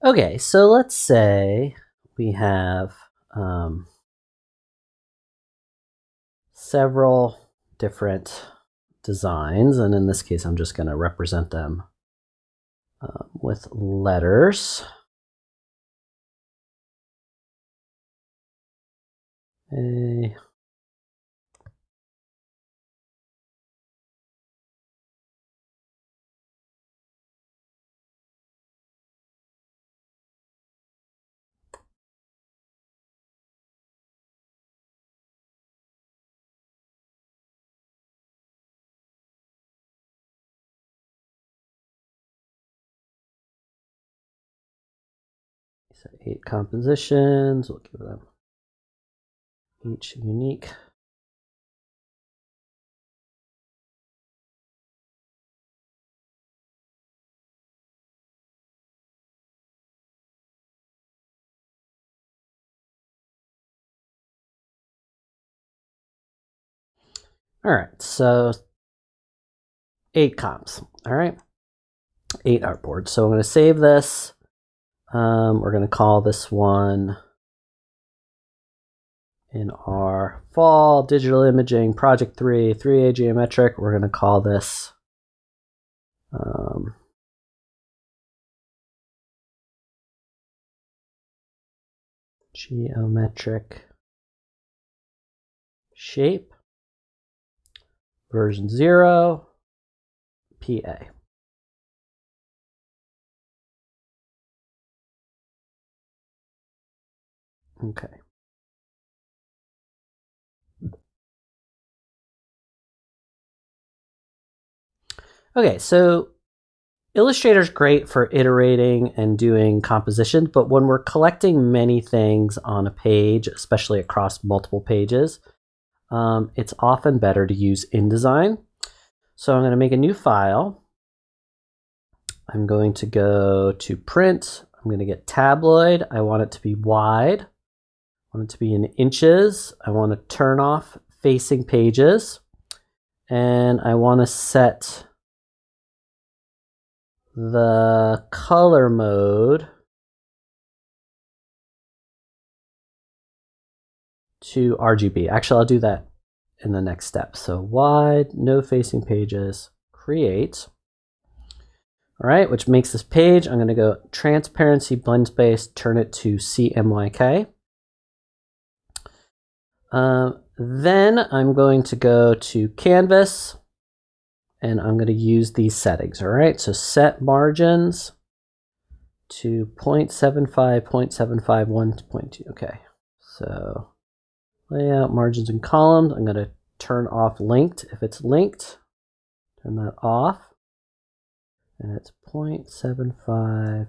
Okay, so let's say we have several different designs, and in this case I'm just going to represent them with letters. A, so 8 compositions, we'll give them each unique. All right, so 8 comps. All right, 8 artboards. So I'm going to save this. We're going to call this one in our fall digital imaging project 3A geometric. We're going to call this geometric shape version 0 PA. Okay. Okay, so Illustrator's great for iterating and doing composition, but when we're collecting many things on a page, especially across multiple pages, it's often better to use InDesign. So I'm going to make a new file. I'm going to go to print. I'm going to get tabloid. I want it to be wide. I want it to be in inches. I want to turn off facing pages. And I want to set the color mode to RGB. Actually, I'll do that in the next step. So wide, no facing pages, create. All right, which makes this page. I'm going to go transparency, blend space, turn it to CMYK. Then I'm going to go to canvas and I'm going to use these settings. All right, so set margins to 0.75, 0.75, 1.2. Okay, so layout, margins and columns. I'm going to turn off linked. If it's linked, turn that off. And it's 0.75,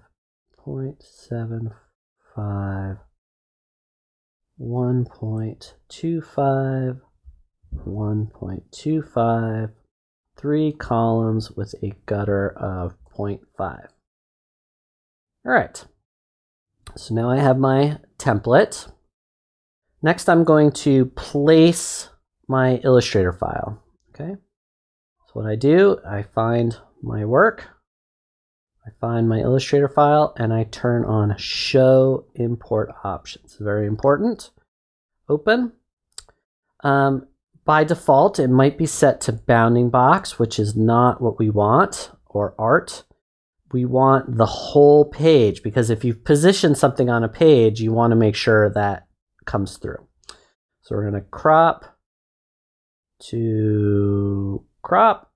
0.75, 1.25, 1.25, 3 columns with a gutter of 0.5. All right, so now I have my template. Next, I'm going to place my Illustrator file. Okay, so what I do, I find my work, I find my Illustrator file, and I turn on Show Import Options. Very important. Open. By default, it might be set to bounding box, which is not what we want, or art. We want the whole page, because if you've positioned something on a page, you want to make sure that comes through. So we're going to crop to crop.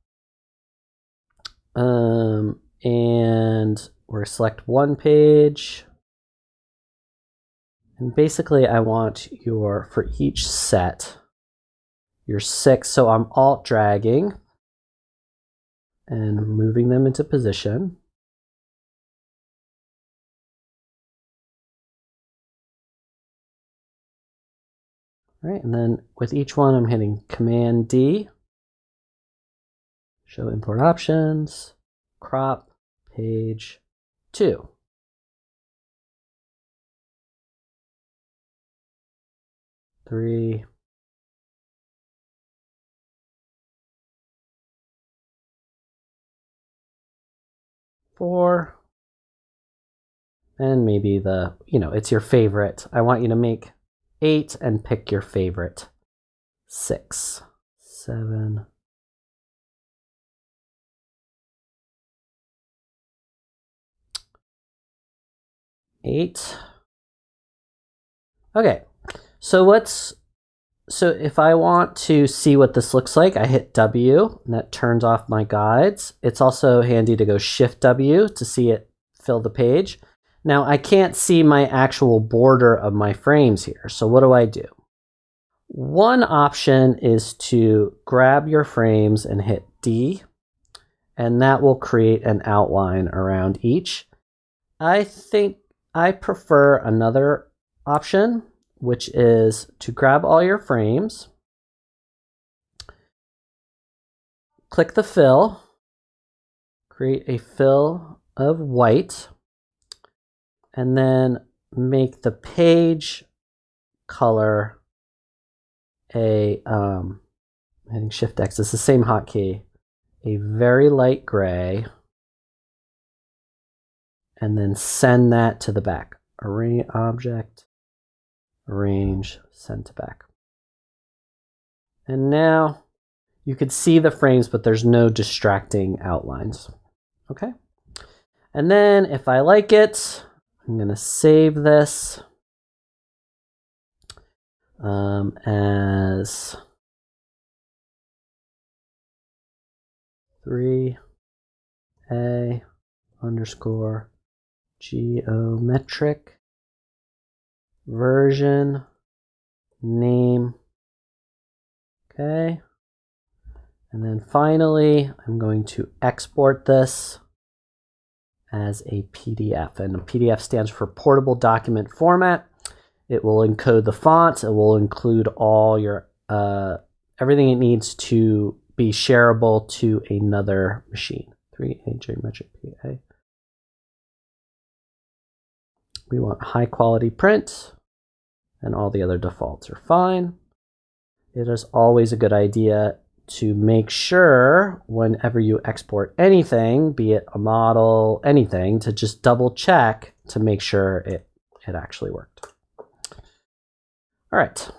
And we're select one page. And basically I want your, for each set, your 6. So I'm alt dragging and moving them into position. All right, and then with each one I'm hitting Command D, show import options, crop page 2. Three, 4, And maybe it's your favorite. I want you to make 8 and pick your favorite 6, 7, 8. Okay, so if I want to see what this looks like, I hit W, and that turns off my guides. It's also handy to go Shift W to see it fill the page. Now I can't see my actual border of my frames here, so what do? One option is to grab your frames and hit D, and that will create an outline around each. I think I prefer another option, which is to grab all your frames, click the fill, create a fill of white, and then make the page color hitting Shift X, it's the same hotkey, a very light gray, and then send that to the back. Array object, arrange, send to back. And now you could see the frames, but there's no distracting outlines. Okay. And then if I like it, I'm going to save this as 3A underscore geometric version name. Okay. And then finally, I'm going to export this as a PDF. And a PDF stands for Portable Document Format. It will encode the fonts. It will include all your everything it needs to be shareable to another machine. 3A geometric PA. We want high quality print, and all the other defaults are fine. It is always a good idea to make sure whenever you export anything, be it a model, anything, to just double check to make sure it actually worked. All right.